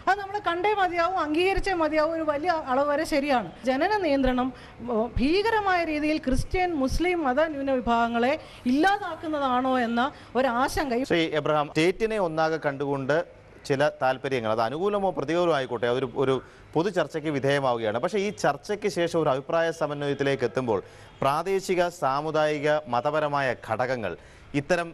അത് നമ്മൾ കണ്ടേ മതിയാവും, അംഗീകരിച്ചേ മതിയാവും. ഒരു വലിയ അളവ് വരെ ശരിയാണ്. ജനന നിയന്ത്രണം ഭീകരമായ രീതിയിൽ ക്രിസ്ത്യൻ മുസ്ലിം മത ന്യൂനവിഭാഗങ്ങളെ ഇല്ലാതാക്കുന്നതാണോ എന്ന ഒരാശങ്ക. ശ്രീ എബ്രഹാം, സ്റ്റേറ്റിനെ ഒന്നാകെ കണ്ടുകൊണ്ട് ചില താല്പര്യങ്ങൾ, അത് അനുകൂലമോ പ്രതികൂലമോ ആയിക്കോട്ടെ, ഒരു പൊതു ചർച്ചയ്ക്ക് വിധേയമാവുകയാണ്. പക്ഷേ ഈ ചർച്ചയ്ക്ക് ശേഷം ഒരു അഭിപ്രായ സമന്വയത്തിലേക്ക് എത്തുമ്പോൾ പ്രാദേശിക, സാമുദായിക, മതപരമായ ഘടകങ്ങൾ ഇത്തരം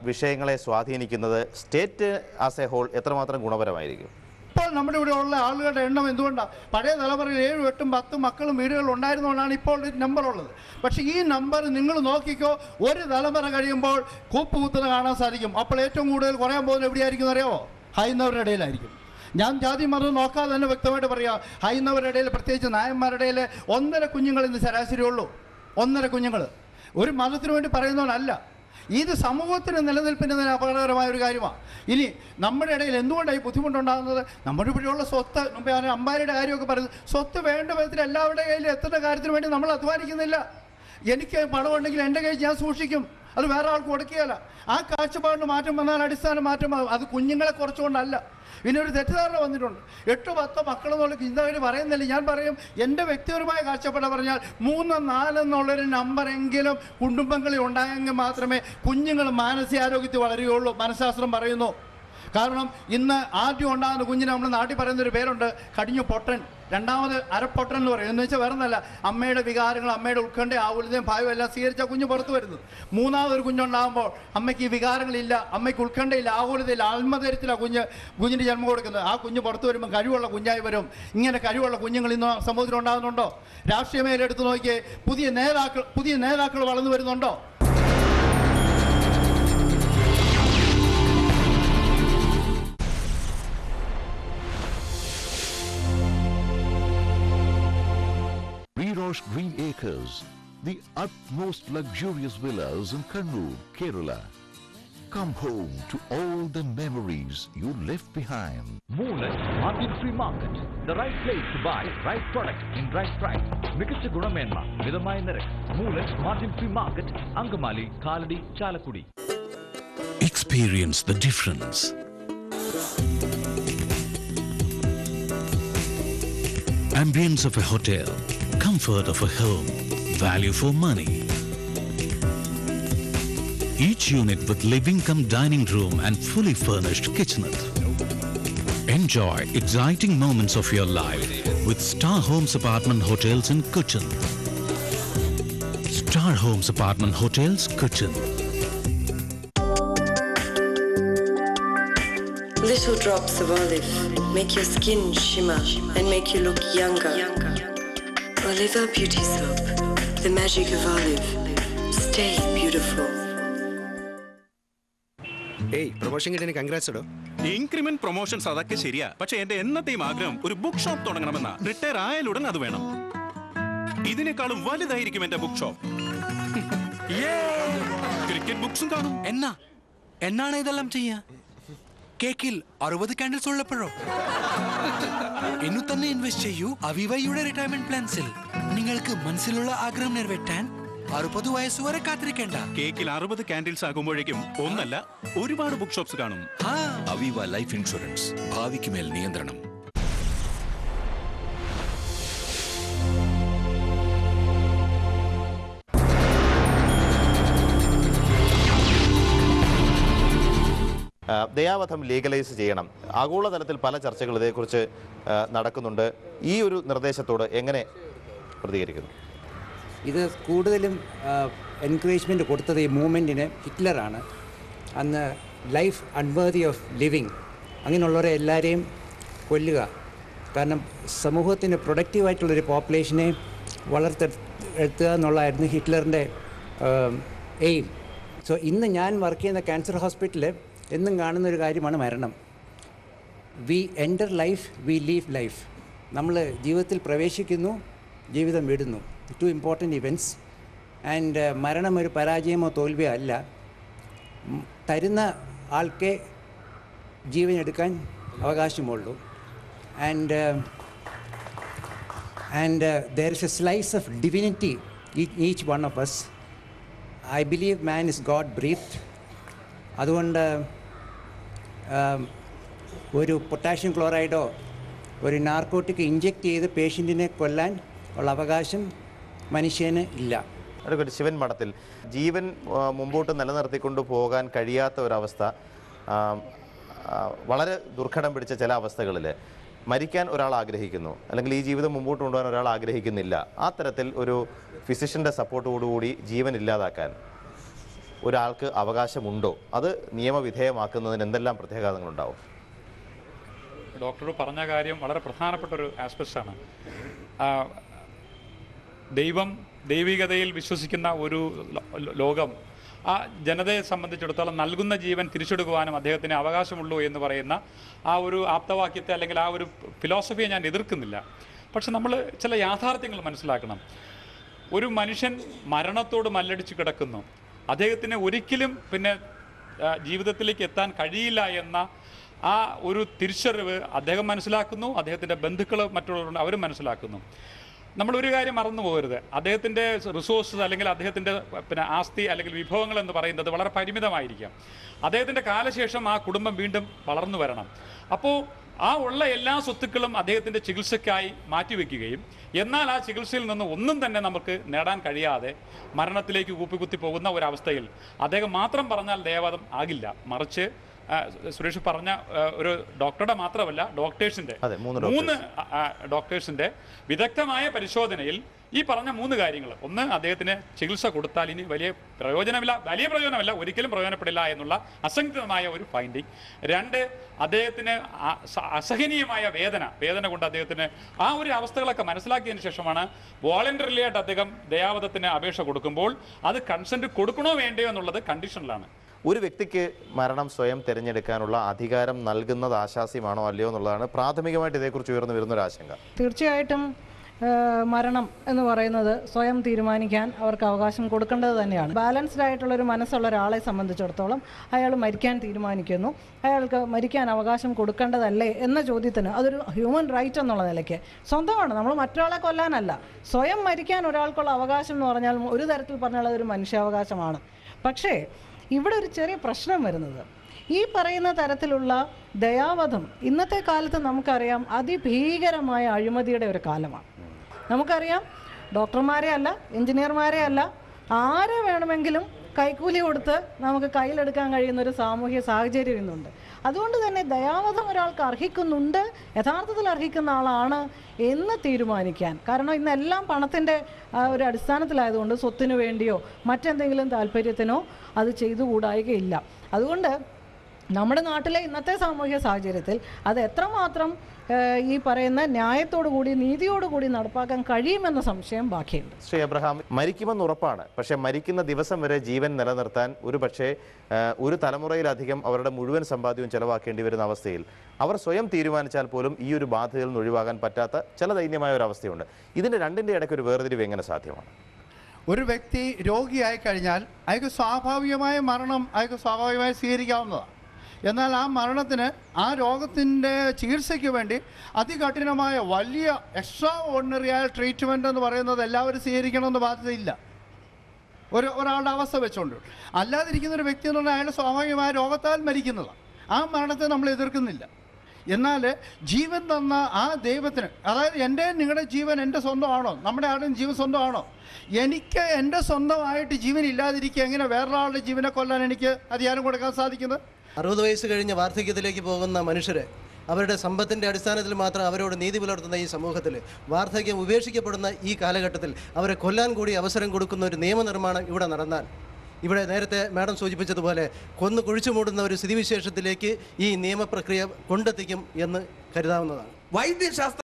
വിഷയങ്ങളെ സ്വാധീനിക്കുന്നത് സ്റ്റേറ്റ് ആസ് എ ഹോൾ എത്രമാത്രം ഗുണപരമായിരിക്കും? ഇപ്പോൾ നമ്മുടെ ഇവിടെ ഉള്ള ആളുകളുടെ എണ്ണം എന്തുകൊണ്ടാണ്? പഴയ തലമുറയിൽ 7, 8, 10 മക്കളും വീടുകൾ ഉണ്ടായിരുന്നുകൊണ്ടാണ് ഇപ്പോൾ ഒരു നമ്പർ ഉള്ളത്. പക്ഷേ ഈ നമ്പർ നിങ്ങൾ നോക്കിക്കോ, ഒരു തലമുറ കഴിയുമ്പോൾ കൂപ്പുകുത്തുന്ന കാണാൻ സാധിക്കും. അപ്പോൾ ഏറ്റവും കൂടുതൽ കുറയാൻ പോകുന്നത് എവിടെയായിരിക്കും അറിയാമോ? ഹൈന്ദവരുടെ ഇടയിലായിരിക്കും. ഞാൻ ജാതി മതം നോക്കാതെ തന്നെ വ്യക്തമായിട്ട് പറയാം, ഹൈന്ദവരുടെ ഇടയിൽ, പ്രത്യേകിച്ച് നായന്മാരുടെ ഇടയിൽ 1.5 കുഞ്ഞുങ്ങൾ ഇന്ന് ശരാശരി ഉള്ളൂ. 1.5 കുഞ്ഞുങ്ങൾ. ഒരു മതത്തിന് വേണ്ടി പറയുന്നവനല്ല. ഇത് സമൂഹത്തിന് നിലനിൽപ്പിന് തന്നെ അപകടകരമായ ഒരു കാര്യമാണ്. ഇനി നമ്മുടെ ഇടയിൽ എന്തുകൊണ്ടാണ് ഈ ബുദ്ധിമുട്ടുണ്ടാകുന്നത്? നമ്മുടെ ഇവിടെയുള്ള സ്വത്ത്, അമ്പാരിയുടെ കാര്യമൊക്കെ പറയുന്നത്, സ്വത്ത് വേണ്ട വിധത്തിൽ എല്ലാവരുടെ കയ്യിൽ എത്തുന്ന കാര്യത്തിന് വേണ്ടി നമ്മൾ അധ്വാനിക്കുന്നില്ല. എനിക്ക് പണമുണ്ടെങ്കിൽ എൻ്റെ കയ്യിൽ ഞാൻ സൂക്ഷിക്കും, അത് വേറെ ആൾക്ക് കൊടുക്കുകയല്ല. ആ കാഴ്ചപ്പാടിന് മാറ്റം വന്നാൽ അടിസ്ഥാന മാറ്റം. അത് കുഞ്ഞുങ്ങളെ കുറച്ചുകൊണ്ടല്ല. പിന്നെ ഒരു തെറ്റിദ്ധാരണ വന്നിട്ടുണ്ട്. 8, 10 മക്കളെന്നുള്ള ചിന്തകര് പറയുന്നില്ല. ഞാൻ പറയും, എൻ്റെ വ്യക്തിപരമായ കാഴ്ചപ്പാട് പറഞ്ഞാൽ 3, 4 എന്നുള്ളൊരു നമ്പറെങ്കിലും കുടുംബങ്ങളിൽ ഉണ്ടായെങ്കിൽ മാത്രമേ കുഞ്ഞുങ്ങൾ മാനസികാരോഗ്യത്തിൽ വളരുകയുള്ളൂ. മനഃശാസ്ത്രം പറയുന്നു. കാരണം ഇന്ന് ആദ്യം ഉണ്ടാകുന്ന കുഞ്ഞിന് നമ്മുടെ നാട്ടിൽ പറയുന്നൊരു പേരുണ്ട്, കടിഞ്ഞു പൊട്ടൻ. രണ്ടാമത് അരപ്പൊട്ടൻ എന്ന് പറയും. എന്ന് വെച്ചാൽ വേറെ ഒന്നല്ല, അമ്മയുടെ വികാരങ്ങൾ, അമ്മയുടെ ഉത്കണ്ഠ, ആകുലതയും ഭയവും എല്ലാം സ്വീകരിച്ച കുഞ്ഞ് പുറത്തു വരുന്നത്. മൂന്നാമതൊരു കുഞ്ഞുണ്ടാകുമ്പോൾ അമ്മയ്ക്ക് ഈ വികാരങ്ങളില്ല, അമ്മയ്ക്ക് ഉത്കണ്ഠയില്ല, ആകുലതയില്ല, ആത്മധൈര്യത്തിലാണ് കുഞ്ഞിന് ജന്മം കൊടുക്കുന്നത്. ആ കുഞ്ഞ് പുറത്തു വരുമ്പോൾ കഴിവുള്ള കുഞ്ഞായി വരും. ഇങ്ങനെ കഴിവുള്ള കുഞ്ഞുങ്ങൾ ഇന്ന് സമൂഹത്തിൽ ഉണ്ടാകുന്നുണ്ടോ? രാഷ്ട്രീയ മേലെടുത്ത് നോക്കിയേ, പുതിയ നേതാക്കൾ വളർന്നു വരുന്നുണ്ടോ? Virosh Green Acres, the utmost luxurious villas in Kannur, Kerala. Come home to all the memories you left behind. Moonlit Martin Free Market, the right place to buy right product in right price. മികച്ച ഗുണമേന്മ, മിതമായ നിരക്ക്. Moonlit Martin Free Market, Angamali, Kaladi, Chalakudi. Experience the difference. Ambience of a hotel, comfort of a home, value for money. Each unit with living cum dining room and fully furnished kitchenette. Enjoy exciting moments of your life with Star Homes Apartment Hotels in Cochin. Star Homes Apartment Hotels, Cochin. Little drops of olive make your skin shimmer and make you look younger. Oliva Beauty Soap, the magic of olive. Stay beautiful. Hey, promotion കിട്ടിയ congrats ഡോ. Increment promotions അതൊക്കെ ശരിയാ, പക്ഷെ എന്റെ എന്നത്തെയും ആഗ്രഹം ഒരു book shop തുടങ്ങണമെന്നാ. Retire ആയാലുടൻ അത് വേണം. ഇതിനേക്കാളും വലുതായിരിക്കും എന്റെ ബുക്ക് ഷോപ്പ്. ക്രിക്കറ്റ് ബുക്സും കാണും. എന്നാണ് ഇതെല്ലാം ചെയ്യാ? കേക്കിൽ 60 കാൻഡിൽസ് ഉള്ളപ്പോഴോ? ഇന്നു തന്നെ ഇൻവെസ്റ്റ് ചെയ്യൂ അവിവയുടെ റിട്ടയർമെന്റ് പ്ലാൻസിൽ. നിങ്ങൾക്ക് മനസ്സിലുള്ള ആഗ്രഹം നിറവേറ്റാൻ 60 വയസ്സുവരെ കാത്തിരിക്കേണ്ട. കേക്കിൽ 60 കാൻഡിൽസ് ആകുമ്പോഴേക്കും ഒന്നല്ല ഒരുപാട് ബുക്ക് ഷോപ്സ് കാണും. അവിവ ലൈഫ് ഇൻഷുറൻസ്, ഭാവിക്ക് മേൽ നിയന്ത്രണം. ദയാവധം ലീഗലൈസ് ചെയ്യണം. ആഗോളതലത്തിൽ പല ചർച്ചകൾ ഇതേക്കുറിച്ച് നടക്കുന്നുണ്ട്. ഈ ഒരു നിർദ്ദേശത്തോട് എങ്ങനെ പ്രതികരിക്കുന്നു? ഇത് കൂടുതലും എൻകറേജ്മെൻറ്റ് കൊടുത്തത് ഈ മൂവ്മെൻറ്റിന് ഹിറ്റ്ലറാണ്. അന്ന് ലൈഫ് അൺവേർതി ഓഫ് ലിവിങ്, അങ്ങനെയുള്ളവരെ എല്ലാവരെയും കൊല്ലുക. കാരണം സമൂഹത്തിന് പ്രൊഡക്റ്റീവായിട്ടുള്ളൊരു പോപ്പുലേഷനെ വളർത്തെടുത്തുക എന്നുള്ളതായിരുന്നു ഹിറ്റ്ലറിൻ്റെ എയിം. സോ ഇന്ന് ഞാൻ വർക്ക് ചെയ്യുന്ന ക്യാൻസർ ഹോസ്പിറ്റലിൽ എന്നും കാണുന്നൊരു കാര്യമാണ് മരണം. We enter life, we leave life. നമ്മൾ ജീവിതത്തിൽ പ്രവേശിക്കുന്നു, ജീവിതം വിടുന്നു. 2 ഇമ്പോർട്ടൻ്റ് ഇവൻറ്റ്സ്. ആൻഡ് മരണം ഒരു പരാജയമോ തോൽവിയോ അല്ല. തരുന്ന ആൾക്കേ ജീവനെടുക്കാൻ അവകാശമുള്ളൂ. And there is a slice of divinity in each one of us. I believe man is God breathed. അതുകൊണ്ട് ഒരു പൊട്ടാഷ്യം ക്ലോറൈഡോ ഒരു നാർക്കോട്ടിക് ഇഞ്ചെക്ട് ചെയ്ത് പേഷ്യൻറ്റിനെ കൊല്ലാൻ ഉള്ള അവകാശം മനുഷ്യന് ഇല്ല. അഡ്വക്കേറ്റ് ശിവൻ മഠത്തിൽ ജീവൻ മുമ്പോട്ട് നിലനിർത്തിക്കൊണ്ട് പോകാൻ കഴിയാത്ത ഒരവസ്ഥ, വളരെ ദുർഘടം പിടിച്ച ചില അവസ്ഥകളിൽ മരിക്കാൻ ഒരാൾ ആഗ്രഹിക്കുന്നു, അല്ലെങ്കിൽ ഈ ജീവിതം മുമ്പോട്ട് കൊണ്ടുപോകാൻ ഒരാൾ ആഗ്രഹിക്കുന്നില്ല. ആ തരത്തിൽ ഒരു ഫിസിഷ്യൻ്റെ സപ്പോർട്ടോടുകൂടി ജീവൻ ഇല്ലാതാക്കാൻ ഒരാൾക്ക് അവകാശമുണ്ടോ? അത് നിയമവിധേയമാക്കുന്നതിന് എന്തെല്ലാം പ്രത്യാഘാതങ്ങളുണ്ടാവും? ഡോക്ടർ പറഞ്ഞ കാര്യം വളരെ പ്രധാനപ്പെട്ട ഒരു ആസ്പെക്റ്റാണ്. ദൈവികതയിൽ വിശ്വസിക്കുന്ന ഒരു ലോകം ആ ജനതയെ സംബന്ധിച്ചിടത്തോളം നൽകുന്ന ജീവൻ തിരിച്ചെടുക്കുവാനും അദ്ദേഹത്തിന് അവകാശമുള്ളൂ എന്ന് പറയുന്ന ആ ഒരു ആപ്തവാക്യത്തെ അല്ലെങ്കിൽ ആ ഒരു ഫിലോസഫിയെ ഞാൻ എതിർക്കുന്നില്ല. പക്ഷെ നമ്മൾ ചില യാഥാർത്ഥ്യങ്ങൾ മനസ്സിലാക്കണം. ഒരു മനുഷ്യൻ മരണത്തോട് മല്ലടിച്ച് കിടക്കുന്നു, അദ്ദേഹത്തിന് ഒരിക്കലും പിന്നെ ജീവിതത്തിലേക്ക് എത്താൻ കഴിയില്ല എന്ന ആ ഒരു തിരിച്ചറിവ് അദ്ദേഹം മനസ്സിലാക്കുന്നു, അദ്ദേഹത്തിൻ്റെ ബന്ധുക്കൾ മറ്റുള്ളവരുണ്ട് അവരും മനസ്സിലാക്കുന്നു. നമ്മളൊരു കാര്യം മറന്നു പോകരുത്, അദ്ദേഹത്തിൻ്റെ റിസോഴ്സസ് അല്ലെങ്കിൽ അദ്ദേഹത്തിൻ്റെ പിന്നെ ആസ്തി അല്ലെങ്കിൽ വിഭവങ്ങൾ എന്ന് പറയുന്നത് വളരെ പരിമിതമായിരിക്കാം. അദ്ദേഹത്തിൻ്റെ കാലശേഷം ആ കുടുംബം വീണ്ടും വളർന്നു വരണം. അപ്പോൾ ആ ഉള്ള എല്ലാ സ്വത്തുക്കളും അദ്ദേഹത്തിൻ്റെ ചികിത്സയ്ക്കായി മാറ്റിവെക്കുകയും എന്നാൽ ആ ചികിത്സയിൽ നിന്ന് ഒന്നും തന്നെ നമുക്ക് നേടാൻ കഴിയാതെ മരണത്തിലേക്ക് കൂപ്പിക്കുത്തി പോകുന്ന ഒരവസ്ഥയിൽ അദ്ദേഹം മാത്രം പറഞ്ഞാൽ ദയാവാദം ആകില്ല. മറിച്ച് സുരേഷ് പറഞ്ഞ ഒരു ഡോക്ടറുടെ മാത്രമല്ല ഡോക്ടേഴ്സിൻ്റെ 3 ഡോക്ടേഴ്സിൻ്റെ വിദഗ്ധമായ പരിശോധനയിൽ ഈ പറഞ്ഞ 3 കാര്യങ്ങൾ, ഒന്ന് അദ്ദേഹത്തിന് ചികിത്സ കൊടുത്താൽ ഇനി വലിയ പ്രയോജനമില്ല, ഒരിക്കലും പ്രയോജനപ്പെടില്ല എന്നുള്ള അസംഖ്യമായ ഒരു ഫൈൻഡിങ്. 2, അദ്ദേഹത്തിന് അസഹനീയമായ വേദന കൊണ്ട് അദ്ദേഹത്തിന് ആ ഒരു അവസ്ഥകളൊക്കെ മനസ്സിലാക്കിയതിന് ശേഷമാണ് വോളണ്ടറിലി ആയിട്ട് അദ്ദേഹം ദയാവധത്തിന് അപേക്ഷ കൊടുക്കുമ്പോൾ അത് കൺസെന്റ് കൊടുക്കണോ വേണ്ടയോ എന്നുള്ളത് കണ്ടീഷനിലാണ്. ഒരു വ്യക്തിക്ക് മരണം സ്വയം തിരഞ്ഞെടുക്കാനുള്ള അധികാരം നൽകുന്നത് ആശാസ്യമാണോ അല്ലയോ എന്നുള്ളതാണ് പ്രാഥമികമായിട്ട് ഇതേക്കുറിച്ച് ഉയർന്നു വരുന്ന ഒരു ആശങ്ക. തീർച്ചയായിട്ടും മരണം എന്ന് പറയുന്നത് സ്വയം തീരുമാനിക്കാൻ അവർക്ക് അവകാശം കൊടുക്കേണ്ടത് തന്നെയാണ്. ബാലൻസ്ഡ് ആയിട്ടുള്ളൊരു മനസ്സുള്ള ഒരാളെ സംബന്ധിച്ചിടത്തോളം അയാൾ മരിക്കാൻ തീരുമാനിക്കുന്നു, അയാൾക്ക് മരിക്കാൻ അവകാശം കൊടുക്കേണ്ടതല്ലേ എന്ന ചോദ്യത്തിന് അതൊരു ഹ്യൂമൻ റൈറ്റ് എന്നുള്ള നിലയ്ക്ക് സ്വന്തമാണ്. നമ്മൾ മറ്റൊരാളെ കൊല്ലാനല്ല, സ്വയം മരിക്കാൻ ഒരാൾക്കുള്ള അവകാശം എന്ന് പറഞ്ഞാൽ ഒരു തരത്തിൽ പറഞ്ഞാൽ അതൊരു മനുഷ്യാവകാശമാണ്. പക്ഷേ ഇവിടെ ഒരു ചെറിയ പ്രശ്നം വരുന്നത്, ഈ പറയുന്ന തരത്തിലുള്ള ദയാവധം ഇന്നത്തെ കാലത്ത് നമുക്കറിയാം അതിഭീകരമായ അഴിമതിയുടെ ഒരു കാലമാണ്. നമുക്കറിയാം ഡോക്ടർമാരെ അല്ല, എഞ്ചിനീയർമാരെ അല്ല, ആരെ വേണമെങ്കിലും കൈക്കൂലി കൊടുത്ത് നമുക്ക് കയ്യിലെടുക്കാൻ കഴിയുന്ന ഒരു സാമൂഹ്യ സാഹചര്യം ഇന്നുണ്ട്. അതുകൊണ്ട് തന്നെ ദയാവധം ഒരാൾക്ക് അർഹിക്കുന്നുണ്ട്, യഥാർത്ഥത്തിൽ അർഹിക്കുന്ന ആളാണ് എന്ന് തീരുമാനിക്കാൻ, കാരണം ഇന്നെല്ലാം പണത്തിൻ്റെ ഒരു അടിസ്ഥാനത്തിലായതുകൊണ്ട് സ്വത്തിനു വേണ്ടിയോ മറ്റെന്തെങ്കിലും താല്പര്യത്തിനോ അത് ചെയ്തുകൂടായികയില്ല. അതുകൊണ്ട് നമ്മുടെ നാട്ടിലെ ഇന്നത്തെ സാമൂഹ്യ സാഹചര്യത്തിൽ അത് എത്രമാത്രം ഈ പറയുന്ന ന്യായത്തോടുകൂടി നീതിയോടുകൂടി നടപ്പാക്കാൻ കഴിയുമെന്ന സംശയം ബാക്കിയുണ്ട്. ശ്രീ അബ്രഹാം, മരിക്കുമെന്ന് ഉറപ്പാണ്, പക്ഷേ മരിക്കുന്ന ദിവസം വരെ ജീവൻ നിലനിർത്താൻ ഒരു തലമുറയിലധികം അവരുടെ മുഴുവൻ സമ്പാദ്യവും ചെലവാക്കേണ്ടി വരുന്ന അവസ്ഥയിൽ അവർ സ്വയം തീരുമാനിച്ചാൽ പോലും ഈ ഒരു ബാധ്യതയിൽ നിന്ന് ഒഴിവാകാൻ പറ്റാത്ത ചില ദൈന്യമായ ഒരു അവസ്ഥയുണ്ട്. ഇതിൻ്റെ രണ്ടിൻ്റെ ഇടയ്ക്ക് ഒരു വേർതിരിവ് എങ്ങനെ സാധ്യമാണ്? ഒരു വ്യക്തി രോഗിയായി കഴിഞ്ഞാൽ അയാൾക്ക് സ്വാഭാവികമായ മരണം അയാൾക്ക് സ്വാഭാവികമായി സ്വീകരിക്കാവുന്നതാണ്. എന്നാൽ ആ മരണത്തിന് ആ രോഗത്തിൻ്റെ ചികിത്സയ്ക്ക് വേണ്ടി അതികഠിനമായ വലിയ എക്സ്ട്രാ ഓർഡിനറി ആയ ട്രീറ്റ്മെൻറ്റ് എന്ന് പറയുന്നത് എല്ലാവരും സ്വീകരിക്കണമെന്ന് ബാധ്യതയില്ല ഒരാളുടെ അവസ്ഥ വെച്ചുകൊണ്ട്. അല്ലാതിരിക്കുന്നൊരു വ്യക്തി എന്ന് പറഞ്ഞാൽ അയാൾ സ്വാഭാവികമായ രോഗത്താൽ മരിക്കുന്നതാണ്. ആ മരണത്തെ നമ്മൾ എതിർക്കുന്നില്ല. എന്നാൽ ജീവൻ തന്ന ആ ദൈവത്തിന്, അതായത് എൻ്റെ നിങ്ങളുടെ ജീവൻ എൻ്റെ സ്വന്തമാണോ, നമ്മുടെ ആരുടെയും ജീവൻ സ്വന്തമാണോ? എനിക്ക് എൻ്റെ സ്വന്തമായിട്ട് ജീവൻ ഇല്ലാതിരിക്കുക എങ്ങനെ വേറൊരാളുടെ ജീവനെ കൊല്ലാൻ എനിക്ക് അധികാരം കൊടുക്കാൻ സാധിക്കുന്നത്? 60 വയസ്സ് കഴിഞ്ഞ് വാർദ്ധക്യത്തിലേക്ക് പോകുന്ന മനുഷ്യരെ അവരുടെ സമ്പത്തിൻ്റെ അടിസ്ഥാനത്തിൽ മാത്രം അവരോട് നീതി പുലർത്തുന്ന ഈ സമൂഹത്തിൽ വാർദ്ധക്യം ഉപേക്ഷിക്കപ്പെടുന്ന ഈ കാലഘട്ടത്തിൽ അവരെ കൊല്ലാൻ കൂടി അവസരം കൊടുക്കുന്ന ഒരു നിയമനിർമ്മാണം ഇവിടെ നടന്നാൽ, ഇവിടെ നേരത്തെ മാഡം സൂചിപ്പിച്ചതുപോലെ കൊന്നു കുഴിച്ചു മൂടുന്ന ഒരു സ്ഥിതിവിശേഷത്തിലേക്ക് ഈ നിയമപ്രക്രിയ കൊണ്ടെത്തിക്കും എന്ന് കരുതാവുന്നതാണ്. വൈദ്യശാസ്ത്ര